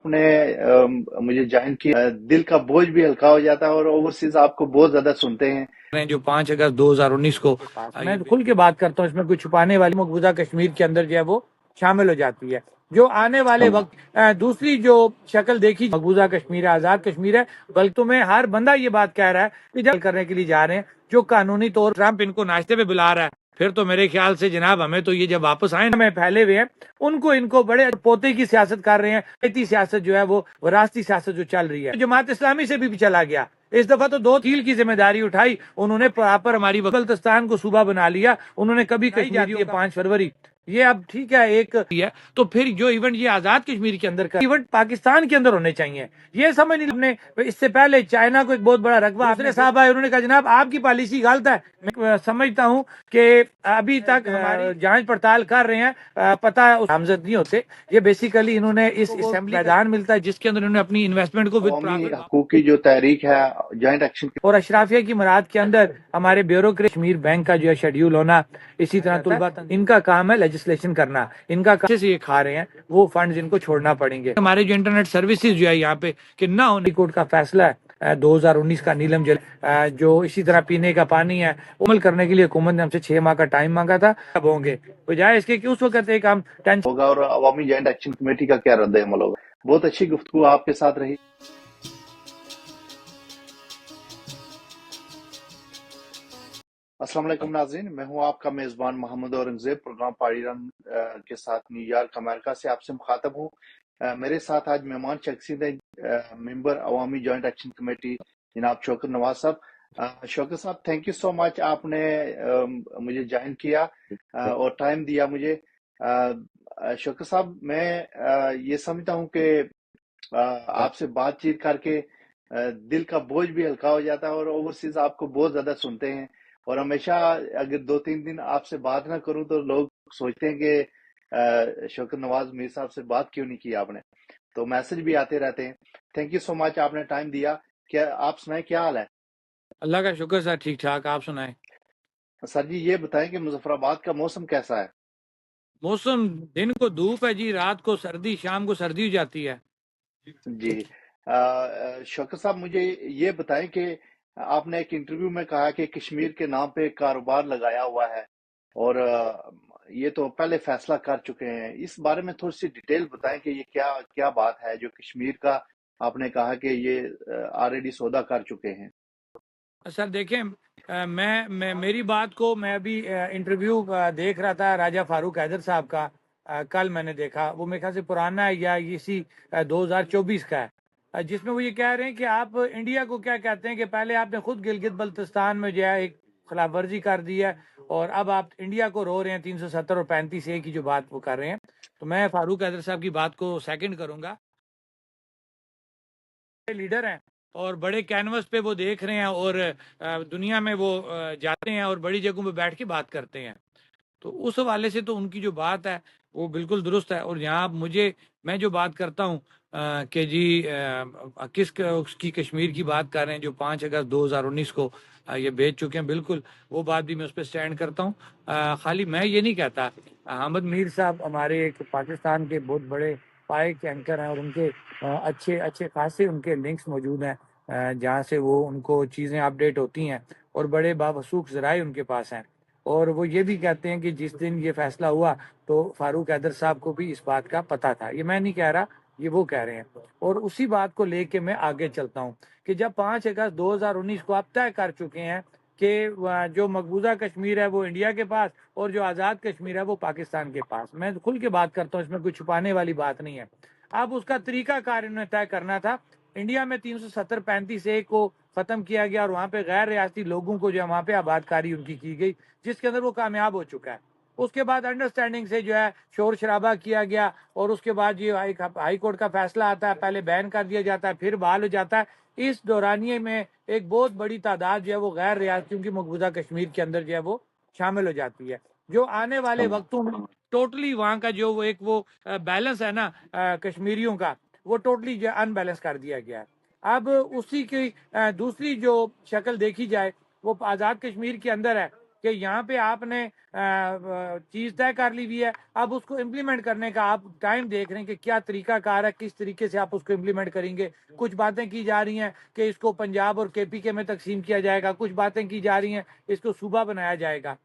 نے مجھے جوائن کیا، دل کا بوجھ بھی ہلکا ہو جاتا ہے اور اوورسیز آپ کو بہت زیادہ سنتے ہیں جو 5 اگست 2019 کو میں کھل کے بات کرتا ہوں، اس میں کوئی چھپانے والی مقبوضہ کشمیر کے اندر جو ہے وہ شامل ہو جاتی ہے. جو آنے والے وقت دوسری جو شکل دیکھی مقبوضہ کشمیر ہے، آزاد کشمیر ہے، بلکہ تمہیں ہر بندہ یہ بات کہہ رہا ہے کہ جب کرنے کے لیے جا رہے ہیں جو قانونی طور ٹرمپ ان کو ناشتے پہ بلا رہا ہے، پھر تو میرے خیال سے جناب ہمیں تو یہ جب واپس آئے میں پھیلے ہوئے ہیں ان کو بڑے پوتے کی سیاست کر رہے ہیں. قیدی سیاست جو ہے وہ وراثتی سیاست جو چل رہی ہے، جماعت اسلامی سے بھی چلا گیا. اس دفعہ تو 2 تیل کی ذمہ داری اٹھائی انہوں نے، پراپر ہماری بلتستان کو صوبہ بنا لیا انہوں نے. کبھی کشمیریوں کا 5 فروری یہ اب ٹھیک ہے ایک ہے، تو پھر جو ایونٹ یہ آزاد کشمیر کے اندر کا ایونٹ پاکستان کے اندر ہونے چاہیے. یہ سمجھ نہیں ہم نے اس سے پہلے چائنا کو ایک بہت بڑا رقبہ دوسرے صاحب آئے انہوں نے کہا جناب آپ کی پالیسی غلط ہے. میں سمجھتا ہوں کہ ابھی تک ہماری جانچ پڑتال کر رہے ہیں، پتہ نامزد نہیں ہوتے. یہ بیسیکلی انہوں نے اس اسمبلی میدان ملتا ہے جس کے اندر انہوں نے اپنی انویسٹمنٹ کو عوامی حقوق کی جو تحریک ہے جوائنٹ ایکشن اور اشرافیہ کی مراد کے اندر ہمارے بیوروکریٹ کشمیر بینک کا جو ہے شیڈیول ہونا، اسی طرح طلبہ ان کا کام ہے لیجسلیشن کرنا، ان کا کام سے یہ کھا رہے ہیں وہ فنڈز ان کو چھوڑنا پڑیں گے. ہمارے جو انٹرنیٹ سروسز جو ہے یہاں پہ کہ نہ ہونے کورٹ کا فیصلہ ہے 2019 کا نیلم جل جو اسی طرح پینے کا پانی ہے عمل کرنے کے لیے حکومت نے ہم سے 6 ماہ کا ٹائم مانگا تھا. اب ہوں گے بجائے اس کے کہ اس وقت ایک ہم ٹینشن ہوگا اور عوامی جوائنٹ ایکشن کمیٹی کا کیا رد عمل ہوگا. بہت اچھی گفتگو آپ کے ساتھ رہی. السلام علیکم ناظرین، میں ہوں آپ کا میزبان محمد اورنگزیب، پروگرام پاڑی رنگ کے ساتھ نیو یارک امریکہ سے آپ سے مخاطب ہوں. میرے ساتھ آج مہمان شخصیت ہیں ممبر عوامی جوائنٹ ایکشن کمیٹی جناب شوکت نواز صاحب. شوکت صاحب تھینک یو سو مچ، آپ نے مجھے جوائن کیا اور ٹائم دیا مجھے. شوکت صاحب میں یہ سمجھتا ہوں کہ آپ سے بات چیت کر کے دل کا بوجھ بھی ہلکا ہو جاتا ہے اور اوورسیز آپ کو بہت زیادہ سنتے ہیں. اور ہمیشہ اگر 2-3 دن آپ سے بات نہ کروں تو لوگ سوچتے ہیں کہ شوکت نواز میر صاحب سے بات کیوں نہیں کی آپ نے، تو میسج بھی آتے رہتے ہیں. تھینک یو سو مچ، آپ نے ٹائم دیا. کیا آپ سنائیں کیا حال ہے؟ اللہ کا شکر سر، ٹھیک ٹھاک. آپ سنائیں. سر جی یہ بتائیں کہ مظفر آباد کا موسم کیسا ہے؟ موسم دن کو دھوپ ہے جی، رات کو سردی، شام کو سردی ہو جاتی ہے جی. شوکت صاحب مجھے یہ بتائیں کہ آپ نے ایک انٹرویو میں کہا کہ کشمیر کے نام پہ کاروبار لگایا ہوا ہے اور یہ تو پہلے فیصلہ کر چکے ہیں. اس بارے میں تھوڑی سی ڈیٹیل بتائیں کہ یہ کیا بات ہے جو کشمیر کا آپ نے کہا کہ یہ آلریڈی سودا کر چکے ہیں. سر دیکھیں میری بات کو میں ابھی انٹرویو دیکھ رہا تھا راجہ فاروق حیدر صاحب کا، کل میں نے دیکھا، وہ میرے خیال سے پرانا ہے یا اسی 2024 کا ہے، جس میں وہ یہ کہہ رہے ہیں کہ آپ انڈیا کو کیا کہتے ہیں کہ پہلے آپ نے خود گلگت بلتستان میں جو ہے ایک خلاف ورزی کر دی ہے اور اب آپ انڈیا کو رو رہے ہیں 370 اور 35A کی جو بات وہ کر رہے ہیں. تو میں فاروق حیدر صاحب کی بات کو سیکنڈ کروں گا. لیڈر ہیں اور بڑے کینوس پہ وہ دیکھ رہے ہیں اور دنیا میں وہ جاتے ہیں اور بڑی جگہوں پہ بیٹھ کے بات کرتے ہیں. تو اس حوالے سے تو ان کی جو بات ہے وہ بالکل درست ہے. اور یہاں میں جو بات کرتا ہوں کہ جی اس کی کشمیر کی بات کر رہے ہیں جو 5 اگست 2019 کو یہ بیچ چکے ہیں، بالکل وہ بات بھی میں اس پہ سٹینڈ کرتا ہوں. خالی میں یہ نہیں کہتا، احمد میر صاحب ہمارے ایک پاکستان کے بہت بڑے پائے کے اینکر ہیں اور ان کے اچھے خاصے ان کے لنکس موجود ہیں جہاں سے وہ ان کو چیزیں اپڈیٹ ہوتی ہیں اور بڑے باوثوق ذرائع ان کے پاس ہیں. اور وہ یہ بھی کہتے ہیں کہ جس دن یہ فیصلہ ہوا تو فاروق حیدر صاحب کو بھی اس بات کا پتہ تھا. یہ میں نہیں کہہ رہا، یہ وہ کہہ رہے ہیں. اور اسی بات کو لے کے میں آگے چلتا ہوں کہ جب 5 اگست 2019 کو آپ طے کر چکے ہیں کہ جو مقبوضہ کشمیر ہے وہ انڈیا کے پاس اور جو آزاد کشمیر ہے وہ پاکستان کے پاس. میں کھل کے بات کرتا ہوں، اس میں کوئی چھپانے والی بات نہیں ہے. اب اس کا طریقہ کار انہوں نے طے کرنا تھا. انڈیا میں 370-35A کو ختم کیا گیا اور وہاں پہ غیر ریاستی لوگوں کو جو ہے وہاں پہ آباد کاری ان کی گئی جس کے اندر وہ کامیاب ہو چکا ہے. اس کے بعد انڈرسٹینڈنگ سے جو ہے شور شرابہ کیا گیا اور اس کے بعد یہ ہائی کورٹ کا فیصلہ آتا ہے، پہلے بین کر دیا جاتا ہے پھر بحال ہو جاتا ہے. اس دورانیے میں ایک بہت بڑی تعداد جو ہے وہ غیر ریاستیوں کی مقبوضہ کشمیر کے اندر جو ہے وہ شامل ہو جاتی ہے. جو آنے والے وقتوں میں ٹوٹلی وہاں کا جو وہ بیلنس ہے نا کشمیریوں کا، وہ ٹوٹلی جو ان بیلنس کر دیا گیا ہے. اب اسی کی دوسری جو شکل دیکھی جائے وہ آزاد کشمیر کے اندر ہے کہ یہاں پہ آپ نے چیز طے کر لی ہوئی ہے، اب اس کو امپلیمنٹ کرنے کا آپ ٹائم دیکھ رہے ہیں کہ کیا طریقہ کار ہے، کس طریقے سے آپ اس کو امپلیمنٹ کریں گے۔ کچھ باتیں کی جا رہی ہیں کہ اس کو پنجاب اور کے پی کے میں تقسیم کیا جائے گا، کچھ باتیں کی جا رہی ہیں اس کو صوبہ بنایا جائے گا،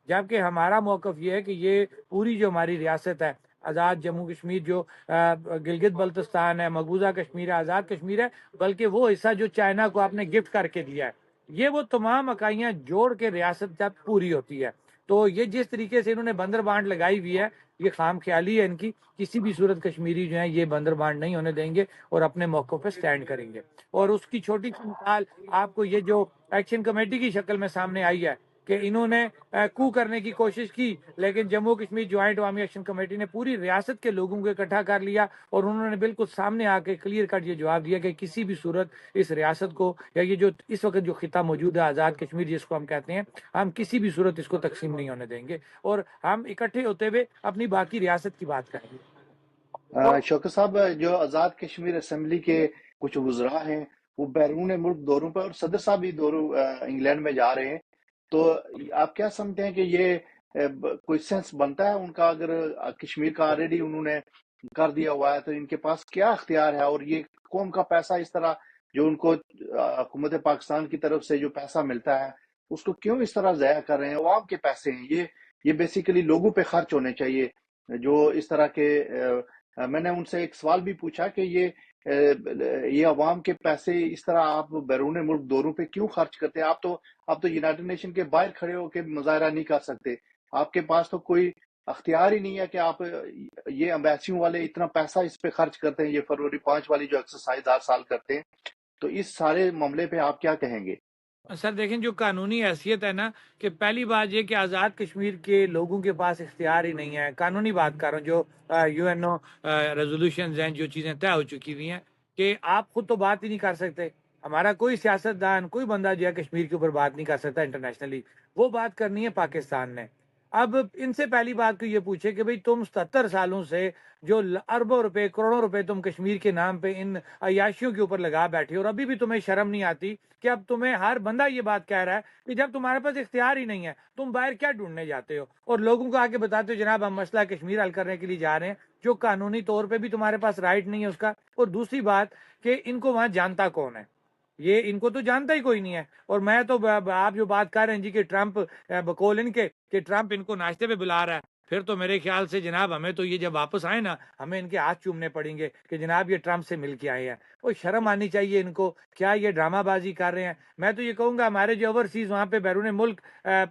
جبکہ ہمارا موقف یہ ہے کہ یہ پوری جو ہماری ریاست ہے، آزاد جموں کشمیر، جو گلگت بلتستان ہے، مقبوضہ کشمیر ہے، آزاد کشمیر ہے، بلکہ وہ حصہ جو چائنا کو آپ نے گفٹ کر کے دیا ہے، یہ وہ تمام اکائیاں جوڑ کے ریاست جب پوری ہوتی ہے۔ تو یہ جس طریقے سے انہوں نے بندر بانٹ لگائی ہوئی ہے، یہ خام خیالی ہے ان کی، کسی بھی صورت کشمیری جو ہیں یہ بندر بانٹ نہیں ہونے دیں گے اور اپنے موقع پہ سٹینڈ کریں گے۔ اور اس کی چھوٹی سی مثال آپ کو یہ جو ایکشن کمیٹی کی شکل میں سامنے آئی ہے کہ انہوں نے کو کرنے کی کوشش کی، لیکن جموں کشمیر جوائنٹ عوامی ایکشن کمیٹی نے پوری ریاست کے لوگوں کو اکٹھا کر لیا اور انہوں نے بالکل سامنے آ کے کلیئر کٹ یہ جواب دیا کہ کسی بھی صورت اس ریاست کو، یا یہ جو اس وقت جو خطہ موجود ہے آزاد کشمیر جس کو ہم کہتے ہیں، ہم کسی بھی صورت اس کو تقسیم نہیں ہونے دیں گے اور ہم اکٹھے ہوتے ہوئے اپنی باقی ریاست کی بات کریں گے۔ شوکت صاحب، جو آزاد کشمیر اسمبلی کے کچھ وزراء ہیں وہ بیرون ملک دوروں پر، اور صدر صاحب بھی دوروں انگلینڈ میں جا رہے ہیں، تو آپ کیا سمجھتے ہیں کہ یہ کوئی سینس بنتا ہے ان کا؟ اگر کشمیر کا آلریڈی انہوں نے کر دیا ہوا ہے تو ان کے پاس کیا اختیار ہے؟ اور یہ قوم کا پیسہ اس طرح جو ان کو حکومت پاکستان کی طرف سے جو پیسہ ملتا ہے اس کو کیوں اس طرح ضائع کر رہے ہیں؟ عوام کے پیسے ہیں یہ بیسیکلی لوگوں پہ خرچ ہونے چاہیے۔ جو اس طرح کے میں نے ان سے ایک سوال بھی پوچھا کہ یہ عوام کے پیسے اس طرح آپ بیرون ملک دوروں پہ کیوں خرچ کرتے ہیں؟ آپ تو یونائٹڈ نیشن کے باہر کھڑے ہو کے مظاہرہ نہیں کر سکتے، آپ کے پاس تو کوئی اختیار ہی نہیں ہے کہ آپ یہ امبیسیوں والے اتنا پیسہ اس پہ خرچ کرتے ہیں، یہ فروری 5 والی جو ایکسرسائز ہر سال کرتے ہیں، تو اس سارے معاملے پہ آپ کیا کہیں گے؟ سر دیکھیں، جو قانونی حیثیت ہے نا، کہ پہلی بات یہ کہ آزاد کشمیر کے لوگوں کے پاس اختیار ہی نہیں ہے، قانونی بات کر رہا ہوں، جو یو این او ریزولوشنز ہیں، جو چیزیں طے ہو چکی ہوئی ہیں، کہ آپ خود تو بات ہی نہیں کر سکتے، ہمارا کوئی سیاستدان، کوئی بندہ جو ہے کشمیر کے اوپر بات نہیں کر سکتا انٹرنیشنلی، وہ بات کرنی ہے پاکستان نے۔ اب ان سے پہلی بات کو یہ پوچھے کہ بھئی تم 77 سالوں سے جو اربوں روپے، کروڑوں روپے تم کشمیر کے نام پہ ان عیاشیوں کے اوپر لگا بیٹھے، اور ابھی بھی تمہیں شرم نہیں آتی کہ اب تمہیں ہر بندہ یہ بات کہہ رہا ہے کہ جب تمہارے پاس اختیار ہی نہیں ہے، تم باہر کیا ڈھونڈنے جاتے ہو، اور لوگوں کو آگے بتاتے ہو جناب ہم مسئلہ کشمیر حل کرنے کے لیے جا رہے ہیں، جو قانونی طور پہ بھی تمہارے پاس رائٹ نہیں ہے اس کا۔ اور دوسری بات کہ ان کو وہاں جانتا کون ہے؟ یہ ان کو تو جانتا ہی کوئی نہیں ہے۔ اور میں تو آپ جو بات کر رہے ہیں جی کہ ٹرمپ بقول ان کے کہ ٹرمپ ان کو ناشتے پہ بلا رہا ہے، پھر تو میرے خیال سے جناب ہمیں تو یہ جب واپس آئے نا، ہمیں ان کے ہاتھ چومنے پڑیں گے کہ جناب یہ ٹرمپ سے مل کے آئے ہیں۔ وہ شرم آنی چاہیے ان کو، کیا یہ ڈرامہ بازی کر رہے ہیں؟ میں تو یہ کہوں گا ہمارے جو اوورسیز وہاں پہ بیرون ملک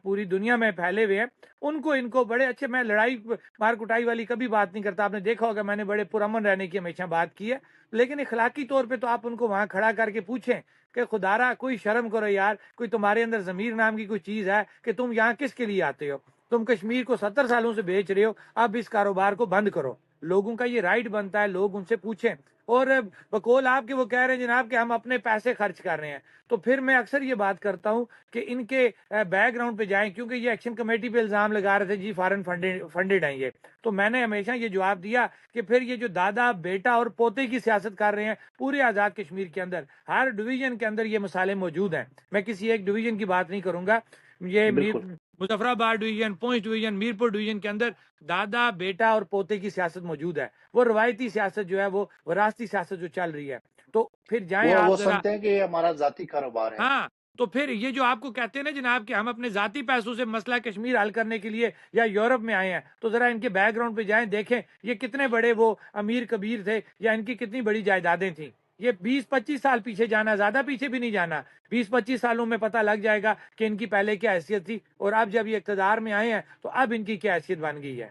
پوری دنیا میں پھیلے ہوئے ہیں، ان کو بڑے اچھے، میں لڑائی مار کٹائی والی کبھی بات نہیں کرتا، آپ نے دیکھا ہوگا میں نے بڑے پرامن رہنے کی ہمیشہ بات کی ہے، لیکن اخلاقی طور پہ تو آپ ان کو وہاں کھڑا کر کے پوچھیں کہ خدارا کوئی شرم کرو یار، کوئی تمہارے اندر ضمیر نام کی کوئی چیز ہے کہ تم یہاں کس کے لیے آتے ہو؟ تم کشمیر کو 70 سالوں سے بیچ رہے ہو، اب اس کاروبار کو بند کرو۔ لوگوں کا یہ رائٹ بنتا ہے، لوگ ان سے پوچھیں۔ اور بقول آپ کے وہ کہہ رہے ہیں جناب کہ ہم اپنے پیسے خرچ کر رہے ہیں، تو پھر میں اکثر یہ بات کرتا ہوں کہ ان کے بیک گراؤنڈ پہ جائیں، کیونکہ یہ ایکشن کمیٹی پہ الزام لگا رہے تھے جی فارن فنڈڈ ہیں یہ، تو میں نے ہمیشہ یہ جواب دیا کہ پھر یہ جو دادا بیٹا اور پوتے کی سیاست کر رہے ہیں پورے آزاد کشمیر کے اندر، ہر ڈویژن کے اندر یہ مسائلے موجود ہیں۔ میں کسی ایک ڈویژن کی بات نہیں کروں گا، یہ بالکل مظفر آباد ڈویژن، پونچھ ڈویژن، میرپور ڈویژن کے اندر دادا بیٹا اور پوتے کی سیاست موجود ہے۔ وہ روایتی سیاست جو ہے، وہ وراثتی سیاست جو چل رہی ہے، تو پھر جائیں آپ وہ ذرا۔ سمجھتے ہیں کہ یہ ہمارا ذاتی کاروبار ہے۔ ہاں، تو پھر یہ جو آپ کو کہتے ہیں نا جناب کہ ہم اپنے ذاتی پیسوں سے مسئلہ کشمیر حل کرنے کے لیے یا یورپ میں آئے ہیں، تو ذرا ان کے بیک گراؤنڈ پہ جائیں، دیکھیں یہ کتنے بڑے وہ امیر کبیر تھے، یا ان کی کتنی بڑی جائیدادیں تھیں۔ یہ 20-25 سال پیچھے جانا، زیادہ پیچھے بھی نہیں جانا، 20-25 سالوں میں پتہ لگ جائے گا کہ ان کی پہلے کیا حیثیت تھی، اور اب جب یہ اقتدار میں آئے ہیں تو اب ان کی کیا حیثیت بن گئی ہے۔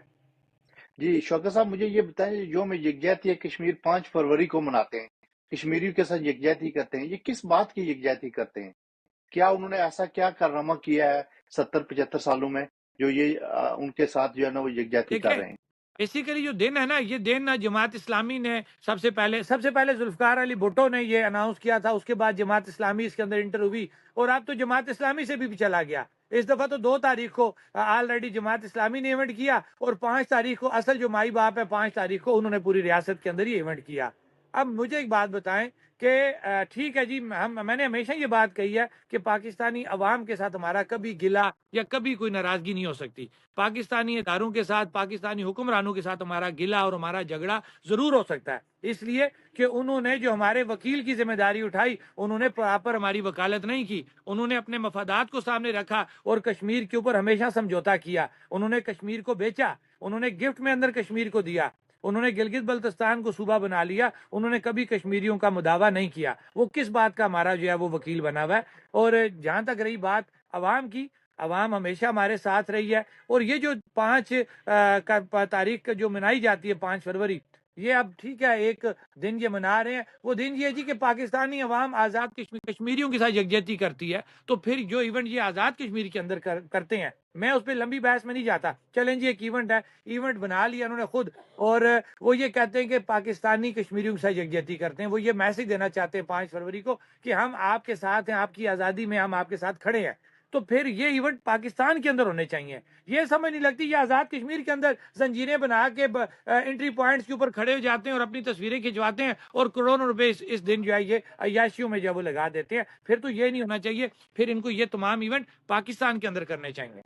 جی شوکت صاحب، مجھے یہ بتائیں، یوم یکجہتی کشمیر 5 فروری کو مناتے ہیں، کشمیریوں کے ساتھ یکجہتی کرتے ہیں، یہ کس بات کی یکجہتی کرتے ہیں؟ کیا انہوں نے ایسا کیا کارنامہ کیا ہے 70-75 سالوں میں جو یہ ان کے ساتھ جو ہے نا وہ یکجہتی کر دیکھیں، رہے ہیں؟ بیسیکلی جو دن ہے نا، یہ دن جماعت اسلامی نے سب سے پہلے ذوالفقار علی بھٹو نے یہ اناؤنس کیا تھا، اس کے بعد جماعت اسلامی اس کے اندر انٹر ہوئی، اور اب تو جماعت اسلامی سے بھی چلا گیا۔ اس دفعہ تو 2 تاریخ کو آلریڈی جماعت اسلامی نے ایونٹ کیا، اور 5 تاریخ کو اصل جو مائی باپ ہے، 5 تاریخ کو انہوں نے پوری ریاست کے اندر ہی ایونٹ کیا۔ اب مجھے ایک بات بتائیں کہ ٹھیک ہے جی، میں نے ہمیشہ یہ بات کہی ہے کہ پاکستانی عوام کے ساتھ ہمارا کبھی گلا یا کبھی کوئی ناراضگی نہیں ہو سکتی. پاکستانی اداروں کے ساتھ، پاکستانی حکمرانوں کے ساتھ ہمارا گلا اور ہمارا جھگڑا ضرور ہو سکتا ہے، اس لیے کہ انہوں نے جو ہمارے وکیل کی ذمہ داری اٹھائی، انہوں نے پراپر ہماری وکالت نہیں کی، انہوں نے اپنے مفادات کو سامنے رکھا اور کشمیر کے اوپر ہمیشہ سمجھوتا کیا. انہوں نے کشمیر کو بیچا، انہوں نے گفٹ میں اندر کشمیر کو دیا، انہوں نے گلگت بلتستان کو صوبہ بنا لیا، انہوں نے کبھی کشمیریوں کا مداوع نہیں کیا. وہ کس بات کا ہمارا جو ہے وہ وکیل بنا ہوا ہے؟ اور جہاں تک رہی بات عوام کی، عوام ہمیشہ ہمارے ساتھ رہی ہے. اور یہ جو 5 تاریخ جو منائی جاتی ہے 5 فروری، یہ اب ٹھیک ہے ایک دن یہ منا رہے ہیں، وہ دن یہ جی کہ پاکستانی عوام آزاد کشمیریوں کے ساتھ یکجہتی کرتی ہے. تو پھر جو ایونٹ یہ آزاد کشمیر کے اندر کرتے ہیں، میں اس پہ لمبی بحث میں نہیں جاتا. چلیں جی ایک ایونٹ ہے، ایونٹ بنا لیا انہوں نے خود، اور وہ یہ کہتے ہیں کہ پاکستانی کشمیریوں کے ساتھ یکجہتی کرتے ہیں. وہ یہ میسج دینا چاہتے ہیں 5 فروری کو کہ ہم آپ کے ساتھ ہیں، آپ کی آزادی میں ہم آپ کے ساتھ کھڑے ہیں. تو پھر یہ ایونٹ پاکستان کے اندر ہونے چاہیے. یہ سمجھ نہیں لگتی یہ آزاد کشمیر کے اندر زنجیریں بنا کے انٹری پوائنٹس کے اوپر کھڑے ہو جاتے ہیں اور اپنی تصویریں کھنچواتے ہیں اور کروڑوں روپے اس دن جو ہے یہ عیاشیوں میں جو وہ لگا دیتے ہیں. پھر تو یہ نہیں ہونا چاہیے، پھر ان کو یہ تمام ایونٹ پاکستان کے اندر کرنے چاہیے.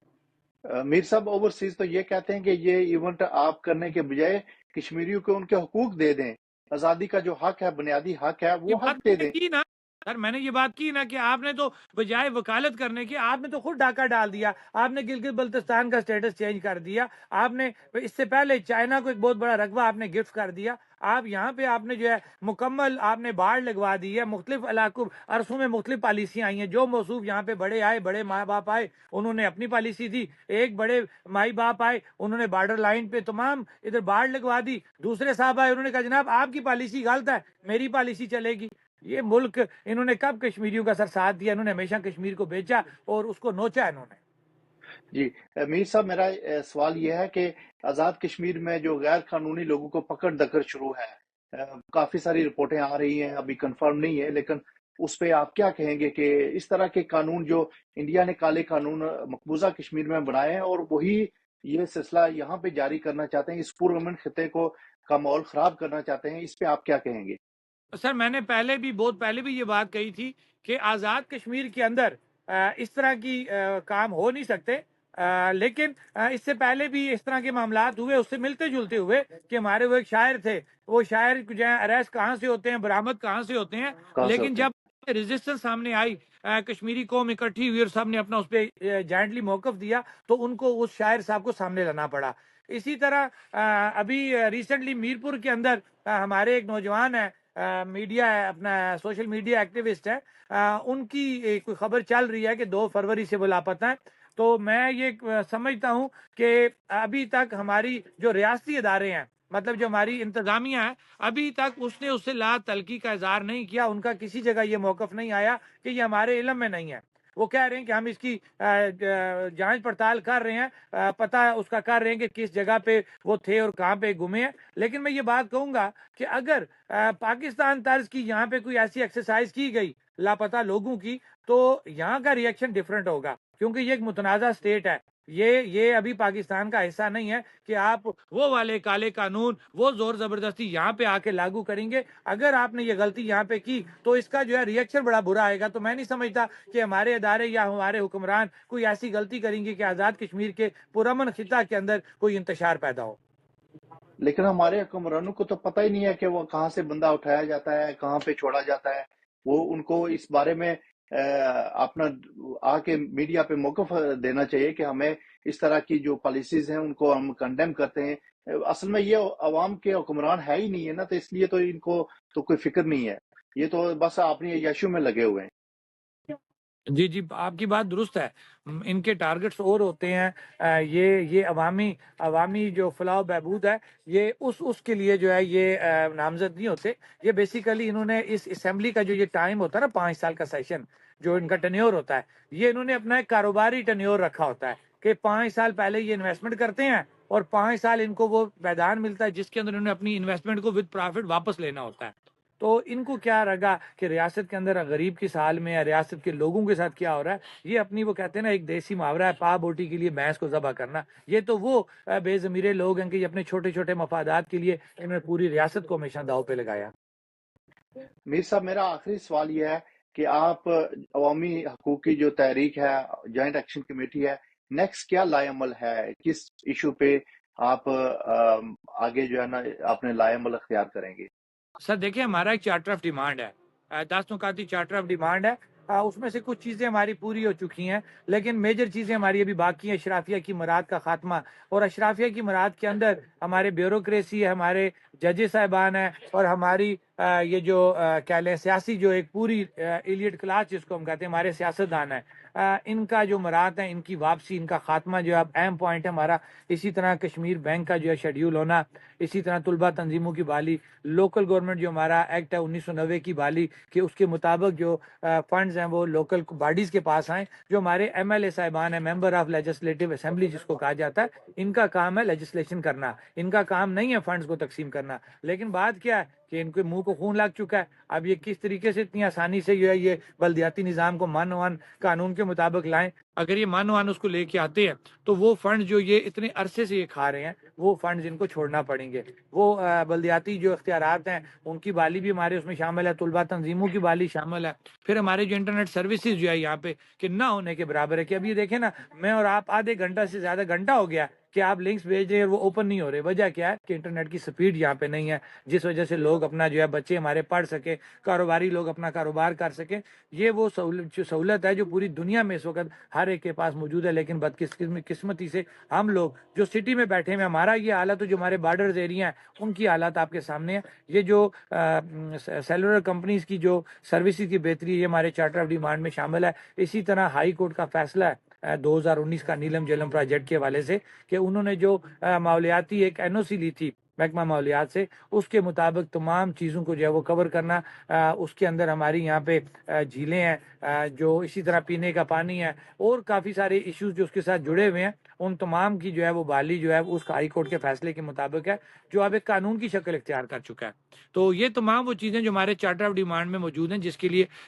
میر صاحب اوورسیز تو یہ کہتے ہیں کہ یہ ایونٹ آپ کرنے کے بجائے کشمیریوں کو ان کے حقوق دے دیں، آزادی کا جو حق ہے، بنیادی حق ہے، یہ وہ بات حق دے میں نے دیں. کی نا سر، میں نے یہ بات کی نا کہ آپ نے تو بجائے وکالت کرنے کی آپ نے تو خود ڈاکہ ڈال دیا. آپ نے گلگت بلتستان کا سٹیٹس چینج کر دیا. آپ نے اس سے پہلے چائنا کو ایک بہت بڑا رقبہ آپ نے گفٹ کر دیا. آپ یہاں پہ آپ نے جو ہے مکمل آپ نے باڑ لگوا دی ہے. مختلف علاقوں عرصوں میں مختلف پالیسیاں آئی ہیں. جو موصوف یہاں پہ بڑے آئے، بڑے ماں باپ آئے، انہوں نے اپنی پالیسی دی. ایک بڑے مائی باپ آئے، انہوں نے بارڈر لائن پہ تمام ادھر باڑ لگوا دی. دوسرے صاحب آئے، انہوں نے کہا جناب آپ کی پالیسی غلط ہے، میری پالیسی چلے گی. یہ ملک انہوں نے کب کشمیریوں کا سر ساتھ دیا؟ انہوں نے ہمیشہ کشمیر کو بیچا اور اس کو نوچا انہوں نے. جی میر صاحب، میرا سوال یہ ہے کہ آزاد کشمیر میں جو غیر قانونی لوگوں کو پکڑ دکڑ شروع ہے، کافی ساری رپورٹیں آ رہی ہیں، ابھی کنفرم نہیں ہے، لیکن اس پہ آپ کیا کہیں گے کہ اس طرح کے قانون جو انڈیا نے کالے قانون مقبوضہ کشمیر میں بنائے ہیں اور وہی یہ سلسلہ یہاں پہ جاری کرنا چاہتے ہیں، اس پرامن خطے کو کا ماحول خراب کرنا چاہتے ہیں، اس پہ آپ کیا کہیں گے؟ سر میں نے بہت پہلے بھی یہ بات کہی تھی کہ آزاد کشمیر کے اندر اس طرح کی کام ہو نہیں سکتے. لیکن اس سے پہلے بھی اس طرح کے معاملات ہوئے، اس سے ملتے جلتے ہوئے کہ ہمارے وہ ایک شاعر تھے، وہ شاعر جو ہے اریسٹ کہاں سے ہوتے ہیں، برآمد کہاں سے ہوتے ہیں. کہاں سے لیکن ہوتے ہیں؟ جب ریزسٹنس سامنے آئی، کشمیری قوم اکٹھی ہوئی اور سب نے اپنا اس پہ جائنٹلی موقف دیا، تو ان کو اس شاعر صاحب کو سامنے لانا پڑا. اسی طرح ابھی ریسنٹلی میرپور کے اندر ہمارے ایک نوجوان ہیں، میڈیا ہے، اپنا سوشل میڈیا ایکٹیوسٹ ہے، ان کی کوئی خبر چل رہی ہے کہ 2 فروری سے وہ لاپتہ ہیں. تو میں یہ سمجھتا ہوں کہ ابھی تک ہماری جو ریاستی ادارے ہیں، مطلب جو ہماری انتظامیہ ہے، ابھی تک اس نے اس سے لا تلقی کا اظہار نہیں کیا. ان کا کسی جگہ یہ موقف نہیں آیا کہ یہ ہمارے علم میں نہیں ہے. وہ کہہ رہے ہیں کہ ہم اس کی جانچ پڑتال کر رہے ہیں، پتہ اس کا کر رہے ہیں کہ کس جگہ پہ وہ تھے اور کہاں پہ گمے ہیں. لیکن میں یہ بات کہوں گا کہ اگر پاکستان طرز کی یہاں پہ کوئی ایسی ایکسرسائز کی گئی لاپتہ لوگوں کی، تو یہاں کا ریئیکشن ڈیفرنٹ ہوگا، کیونکہ یہ ایک متنازع سٹیٹ ہے. یہ ابھی پاکستان کا حصہ نہیں ہے کہ آپ وہ والے کالے قانون، وہ زور زبردستی یہاں پہ آ کے لاگو کریں گے. اگر آپ نے یہ غلطی یہاں پہ کی تو اس کا جو ہے ریئیکشن بڑا برا آئے گا. تو میں نہیں سمجھتا کہ ہمارے ادارے یا ہمارے حکمران کوئی ایسی غلطی کریں گے کہ آزاد کشمیر کے پرامن خطہ کے اندر کوئی انتشار پیدا ہو. لیکن ہمارے حکمرانوں کو تو پتہ ہی نہیں ہے کہ وہ کہاں سے بندہ اٹھایا جاتا ہے، کہاں پہ چھوڑا جاتا ہے. وہ ان کو اس بارے میں اپنا آ کے میڈیا پہ موقف دینا چاہیے کہ ہمیں اس طرح کی جو پالیسیز ہیں ان کو ہم کنڈیم کرتے ہیں. اصل میں یہ عوام کے حکمران ہے ہی نہیں ہے نا، تو اس لیے تو ان کو تو کوئی فکر نہیں ہے، یہ تو بس اپنی عیاشیوں میں لگے ہوئے ہیں. جی جی، آپ کی بات درست ہے. ان کے ٹارگٹس اور ہوتے ہیں. یہ عوامی جو فلاح و بہبود ہے، یہ اس کے لیے جو ہے یہ نامزد نہیں ہوتے. یہ بیسیکلی انہوں نے اس اسمبلی کا جو یہ ٹائم ہوتا ہے نا، 5 سال کا سیشن جو ان کا ٹینیور ہوتا ہے، یہ انہوں نے اپنا ایک کاروباری ٹینیور رکھا ہوتا ہے کہ 5 سال پہلے یہ انویسٹمنٹ کرتے ہیں اور 5 سال ان کو وہ میدان ملتا ہے جس کے اندر انہوں نے اپنی انویسٹمنٹ کو ود پرافٹ واپس لینا ہوتا ہے. تو ان کو کیا رگا کہ ریاست کے اندر غریب کی حال میں یا ریاست کے لوگوں کے ساتھ کیا ہو رہا ہے. یہ اپنی وہ کہتے ہیں نا، ایک دیسی محاورہ ہے، پا بوٹی کے لیے بھینس کو ذبح کرنا. یہ تو وہ بے ضمیرے لوگ ہیں کہ یہ اپنے چھوٹے چھوٹے مفادات کے لیے انہوں نے پوری ریاست کو ہمیشہ داؤ پہ لگایا. میر صاحب میرا آخری سوال یہ ہے کہ آپ عوامی حقوق کی جو تحریک ہے، جوائنٹ ایکشن کمیٹی ہے، نیکسٹ کیا لائے عمل ہے، کس ایشو پہ آپ آگے جو ہے نا اپنے لائے عمل اختیار کریں گے؟ سر دیکھیں ہمارا ایک چارٹر آف ڈیمانڈ ہے، 10 نکاتی چارٹر آف ڈیمانڈ ہے، اس میں سے کچھ چیزیں ہماری پوری ہو چکی ہیں، لیکن میجر چیزیں ہماری ابھی باقی ہیں۔ اشرافیہ کی مراد کا خاتمہ، اور اشرافیہ کی مراد کے اندر ہمارے بیوروکریسی ہے، ہمارے ججز صاحبان ہیں، اور ہماری یہ جو کیا لیں سیاسی جو ایک پوری ایلیٹ کلاس جس کو ہم کہتے ہیں، ہمارے سیاستدان ہیں، ان کا جو مراد ہے، ان کی واپسی، ان کا خاتمہ جو ہے اب اہم پوائنٹ ہے ہمارا۔ اسی طرح کشمیر بینک کا جو ہے شیڈیول ہونا، اسی طرح طلبہ تنظیموں کی بحالی، لوکل گورنمنٹ جو ہمارا ایکٹ ہے 1990 کی بحالی، کہ اس کے مطابق جو فنڈز ہیں وہ لوکل باڈیز کے پاس آئیں۔ جو ہمارے ایم ایل اے صاحبان ہیں، ممبر آف لیجسلیٹو اسمبلی جس کو کہا جاتا ہے، ان کا کام ہے لیجسلیشن کرنا، ان کا کام نہیں ہے فنڈز کو تقسیم کرنا۔ لیکن بات کیا ہے کہ ان کے منہ کو خون لگ چکا ہے، اب یہ کس طریقے سے اتنی آسانی سے جو ہے یہ بلدیاتی نظام کو مان وان قانون کے مطابق لائیں۔ اگر یہ مان وان اس کو لے کے آتے ہیں تو وہ فنڈ جو یہ اتنے عرصے سے یہ کھا رہے ہیں، وہ فنڈز ان کو چھوڑنا پڑیں گے۔ وہ بلدیاتی جو اختیارات ہیں ان کی بحالی بھی ہمارے اس میں شامل ہے، طلبہ تنظیموں کی بحالی شامل ہے، پھر ہمارے جو انٹرنیٹ سروسز جو ہے یہاں پہ کہ نہ ہونے کے برابر ہے۔ کہ ابھی دیکھیں نا، میں اور آپ آدھے گھنٹہ سے زیادہ گھنٹہ ہو گیا کہ آپ لنکس بھیج رہے ہیں وہ اوپن نہیں ہو رہے۔ وجہ کیا ہے کہ انٹرنیٹ کی سپیڈ یہاں پہ نہیں ہے، جس وجہ سے لوگ اپنا جو ہے بچے ہمارے پڑھ سکے، کاروباری لوگ اپنا کاروبار کر سکیں۔ یہ وہ سہولت ہے جو پوری دنیا میں اس وقت ہر ایک کے پاس موجود ہے، لیکن بدقسمتی سے ہم لوگ جو سٹی میں بیٹھے ہیں، ہمارا یہ حالت، جو ہمارے بارڈرز ایریا ہیں ان کی حالات آپ کے سامنے ہے۔ یہ جو سیلولر کمپنیز کی جو سروسز کی بہتری، یہ ہمارے چارٹر آف ڈیمانڈ میں شامل ہے۔ اسی طرح ہائی کورٹ کا فیصلہ ہے 2019 کا نیلم جیلم پروجیکٹ کے حوالے سے، کہ انہوں نے جو ماحولیاتی ایک این او سی لی تھی محکمہ ماحولیات سے، اس کے مطابق تمام چیزوں کو جو ہے وہ کور کرنا۔ اس کے اندر ہماری یہاں پہ جھیلیں ہیں، جو اسی طرح پینے کا پانی ہے، اور کافی سارے ایشوز جو اس کے ساتھ جڑے ہوئے ہیں، ان تمام کی جو ہے وہ بحالی جو ہے اس ہائی کورٹ کے فیصلے کے مطابق ہے، جو اب ایک قانون کی شکل اختیار کر چکا ہے۔ تو یہ تمام وہ چیزیں جو ہمارے چارٹر آف ڈیمانڈ میں موجود ہیں،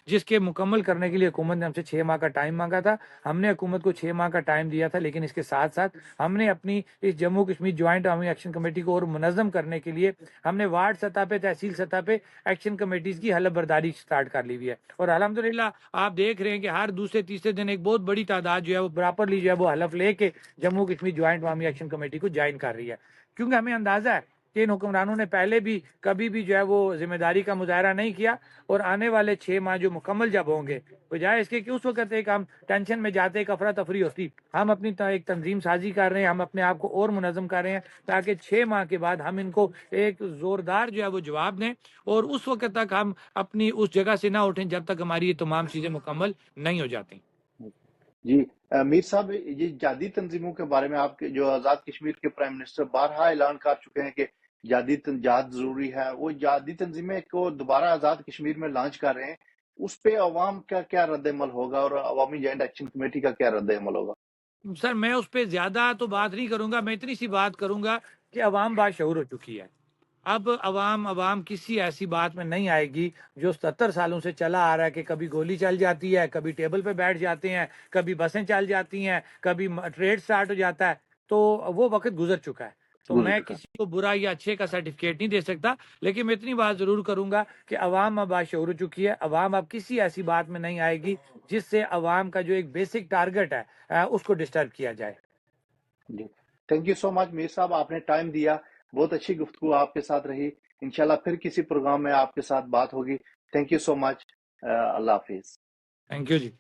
جس کے مکمل کرنے کے لیے حکومت نے ہم سے 6 ماہ کا ٹائم مانگا تھا۔ ہم نے حکومت کو 6 ماہ کا ٹائم دیا تھا، لیکن اس کے ساتھ ساتھ ہم نے اپنی اس جموں کشمیر جوائنٹ عوامی ایکشن کمیٹی کو اور منظم کرنے کے لیے ہم نے وارڈ سطح پہ، تحصیل سطح پہ ایکشن کمیٹیز کی حلف برداری سٹارٹ کر لی ہوئی ہے۔ اور الحمدللہ آپ دیکھ رہے ہیں کہ ہر دوسرے تیسرے دن ایک بہت بڑی تعداد جو ہے وہ پراپرلی جو ہے وہ حلف لے کے جموں کشمیر جوائنٹ عوامی ایکشن کمیٹی کو جوائن کر رہی ہے، کیونکہ ہمیں اندازہ ہے کہ ان حکمرانوں نے پہلے بھی کبھی بھی جو ہے وہ ذمہ داری کا مظاہرہ نہیں کیا، اور آنے والے 6 ماہ جو مکمل جب ہوں گے، بجائے اس کے کہ اس وقت ایک ہم ٹینشن میں جاتے، ایک افراتفری ہوتی، ہم اپنی ایک تنظیم سازی کر رہے ہیں، ہم اپنے آپ کو اور منظم کر رہے ہیں، تاکہ 6 ماہ کے بعد ہم ان کو ایک زوردار جو ہے وہ جواب دیں، اور اس وقت تک ہم اپنی اس جگہ سے نہ اٹھیں جب تک ہماری یہ تمام چیزیں مکمل نہیں ہو جاتی۔ جی میر صاحب، یہ جہادی تنظیموں کے بارے میں آپ کے جو آزاد کشمیر کے پرائم منسٹر بارہا اعلان کر چکے ہیں کہ جہاد ضروری ہے، وہ جہادی تنظیمیں کو دوبارہ آزاد کشمیر میں لانچ کر رہے ہیں، اس پہ عوام کا کیا رد عمل ہوگا اور عوامی جوائنٹ ایکشن کمیٹی کا کیا رد عمل ہوگا؟ سر میں اس پہ زیادہ تو بات نہیں کروں گا، میں اتنی سی بات کروں گا کہ عوام باشعور ہو چکی ہے۔ اب عوام کسی ایسی بات میں نہیں آئے گی جو 70 سالوں سے چلا آ رہا ہے، کہ کبھی گولی چل جاتی ہے، کبھی ٹیبل پہ بیٹھ جاتے ہیں، کبھی بسیں چل جاتی ہیں، کبھی ٹریڈ سٹارٹ ہو جاتا ہے۔ تو وہ وقت گزر چکا ہے۔ تو گزر میں چکا کسی کو برا یا اچھے کا سرٹیفکیٹ نہیں دے سکتا، لیکن میں اتنی بات ضرور کروں گا کہ عوام اب باشعور ہو چکی ہے۔ عوام اب کسی ایسی بات میں نہیں آئے گی جس سے عوام کا جو ایک بیسک ٹارگٹ ہے اس کو ڈسٹرب کیا جائے۔ جی تھینک یو سو مچ میر صاحب، آپ نے ٹائم دیا، بہت اچھی گفتگو آپ کے ساتھ رہی، انشاءاللہ پھر کسی پروگرام میں آپ کے ساتھ بات ہوگی۔ تھینک یو سو مچ، اللہ حافظ۔ Thank you G.